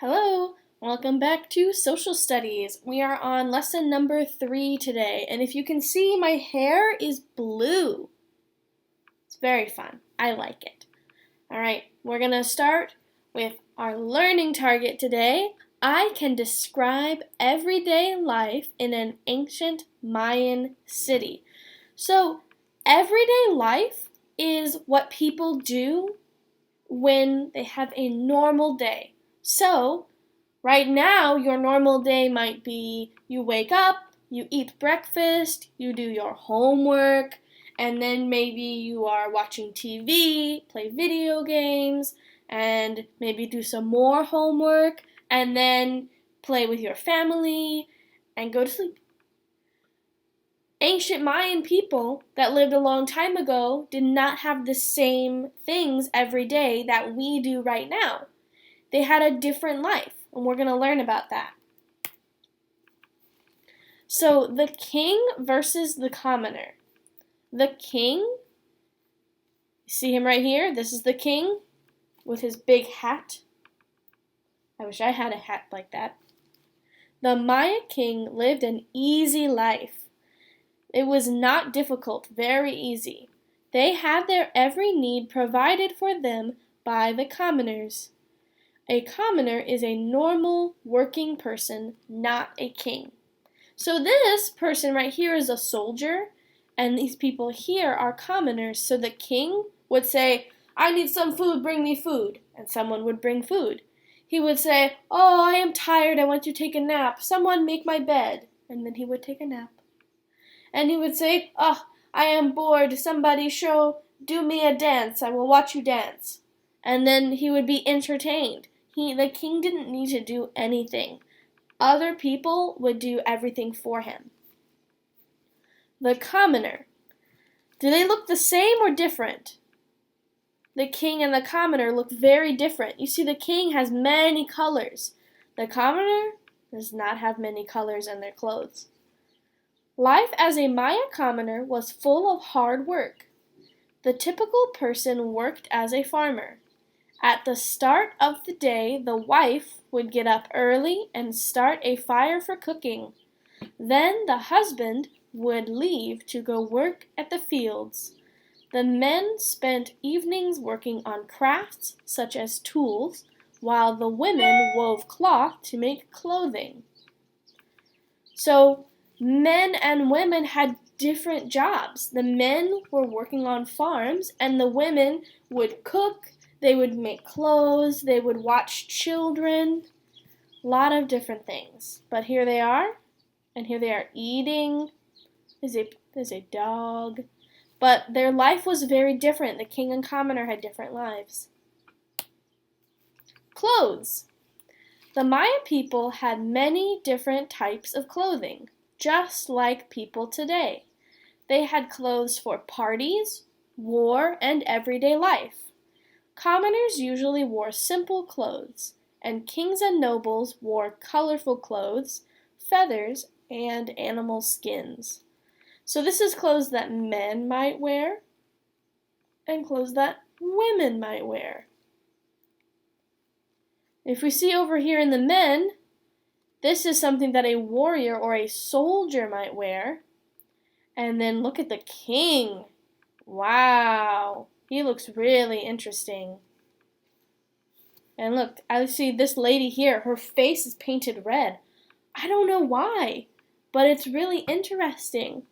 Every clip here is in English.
Hello, welcome back to Social Studies. We are on lesson number 3 today, and if you can see, my hair is blue. It's very fun. I like it. All right, we're going to start with our learning target today. I can describe everyday life in an ancient Mayan city. So, everyday life is what people do when they have a normal day. So, right now, your normal day might be you wake up, you eat breakfast, you do your homework, and then maybe you are watching TV, play video games, and maybe do some more homework, and then play with your family, and go to sleep. Ancient Mayan people that lived a long time ago did not have the same things every day that we do right now. They had a different life, and we're going to learn about that. So, the king versus the commoner. The king, you see him right here? This is the king with his big hat. I wish I had a hat like that. The Maya king lived an easy life. It was not difficult, very easy. They had their every need provided for them by the commoners. A commoner is a normal working person, not a king. So this person right here is a soldier, and these people here are commoners. So the king would say, I need some food, bring me food. And someone would bring food. He would say, oh, I am tired, I want to take a nap. Someone make my bed. And then he would take a nap. And he would say, oh, I am bored, somebody do me a dance, I will watch you dance. And then he would be entertained. The king didn't need to do anything. Other people would do everything for him. The commoner. Do they look the same or different? The king and the commoner look very different. You see, the king has many colors. The commoner does not have many colors in their clothes. Life as a Maya commoner was full of hard work. The typical person worked as a farmer. At the start of the day, the wife would get up early and start a fire for cooking. Then the husband would leave to go work at the fields. The men spent evenings working on crafts such as tools, while the women wove cloth to make clothing. So, men and women had different jobs. The men were working on farms, and the women would cook, they would make clothes, they would watch children, a lot of different things. But here they are, and here they are eating. There's a dog. But their life was very different. The king and commoner had different lives. Clothes. The Maya people had many different types of clothing, just like people today. They had clothes for parties, war, and everyday life. Commoners usually wore simple clothes, and kings and nobles wore colorful clothes, feathers, and animal skins. So this is clothes that men might wear, and clothes that women might wear. If we see over here in the men, this is something that a warrior or a soldier might wear. And then look at the king. Wow, he looks really interesting. And look, I see this lady here, her face is painted red. I don't know why, but it's really interesting.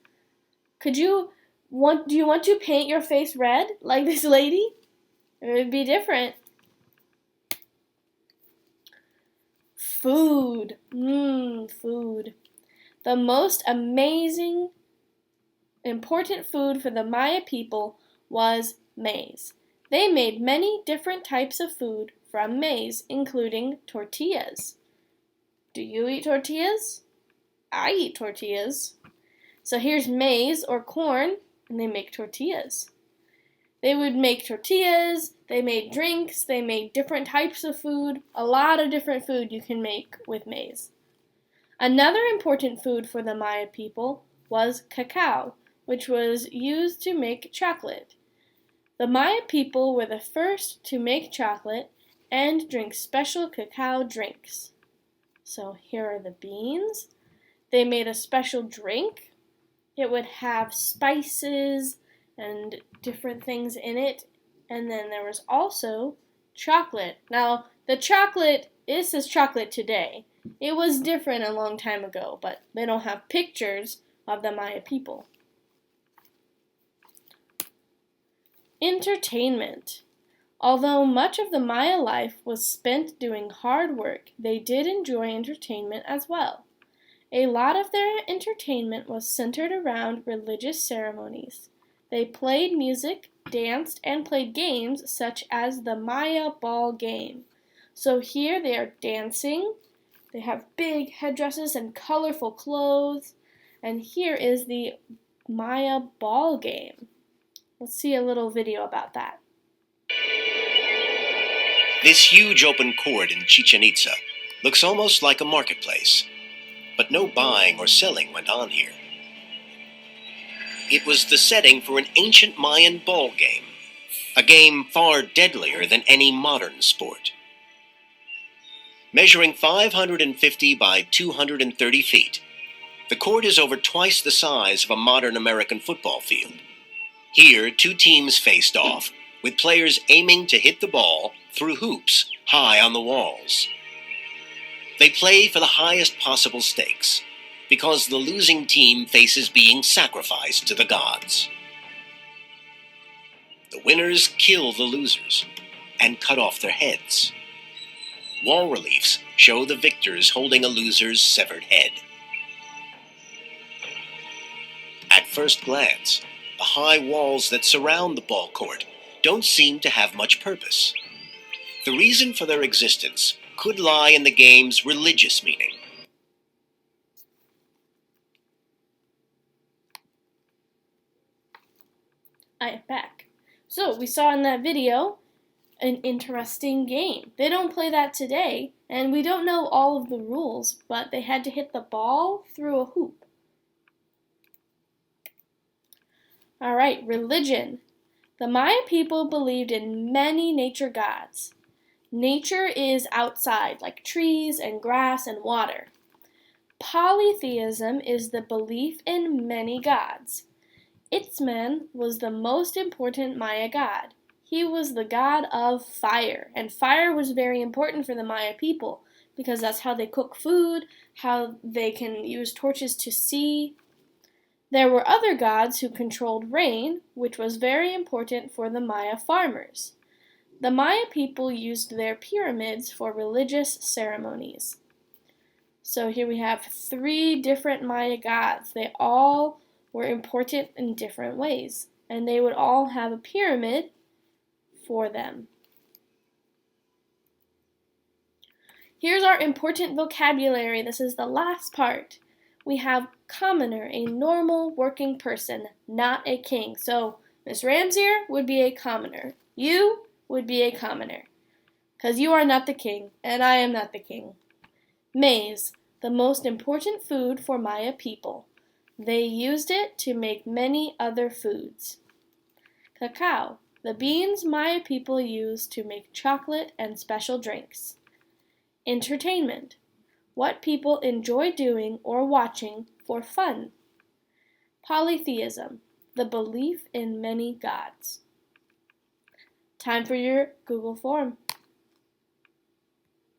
Do you want to paint your face red like this lady? It would be different. Food. Food. The most amazing, important food for the Maya people was maize. They made many different types of food from maize, including tortillas. Do you eat tortillas? I eat tortillas. So here's maize or corn, and they make tortillas. They would make tortillas, they made drinks, they made different types of food, a lot of different food you can make with maize. Another important food for the Maya people was cacao, which was used to make chocolate. The Maya people were the first to make chocolate, and drink special cacao drinks. So here are the beans. They made a special drink. It would have spices and different things in it. And then there was also chocolate. Now, the chocolate, this is chocolate today. It was different a long time ago, but they don't have pictures of the Maya people. Entertainment. Although much of the Maya life was spent doing hard work, they did enjoy entertainment as well. A lot of their entertainment was centered around religious ceremonies. They played music, danced, and played games such as the Maya ball game. So here they are dancing. They have big headdresses and colorful clothes. And here is the Maya ball game. Let's see a little video about that. This huge open court in Chichen Itza looks almost like a marketplace, but no buying or selling went on here. It was the setting for an ancient Mayan ball game, a game far deadlier than any modern sport. Measuring 550 by 230 feet, the court is over twice the size of a modern American football field. Here, two teams faced off, with players aiming to hit the ball through hoops high on the walls. They play for the highest possible stakes, because the losing team faces being sacrificed to the gods. The winners kill the losers and cut off their heads. Wall reliefs show the victors holding a loser's severed head. At first glance, the high walls that surround the ball court don't seem to have much purpose. The reason for their existence could lie in the game's religious meaning. I am back. So we saw in that video an interesting game. They don't play that today, and we don't know all of the rules, but they had to hit the ball through a hoop. All right, religion. The Maya people believed in many nature gods. Nature is outside, like trees and grass and water. Polytheism is the belief in many gods. Itzman was the most important Maya god. He was the god of fire, and fire was very important for the Maya people because that's how they cook food, how they can use torches to see. There were other gods who controlled rain, which was very important for the Maya farmers. The Maya people used their pyramids for religious ceremonies. So here we have 3 different Maya gods. They all were important in different ways, and they would all have a pyramid for them. Here's our important vocabulary. This is the last part. We have commoner, a normal working person, not a king. So Miss Ramsier would be a commoner. You would be a commoner, because you are not the king, and I am not the king. Maize, the most important food for Maya people. They used it to make many other foods. Cacao, the beans Maya people used to make chocolate and special drinks. Entertainment, what people enjoy doing or watching for fun. Polytheism, the belief in many gods. Time for your Google form.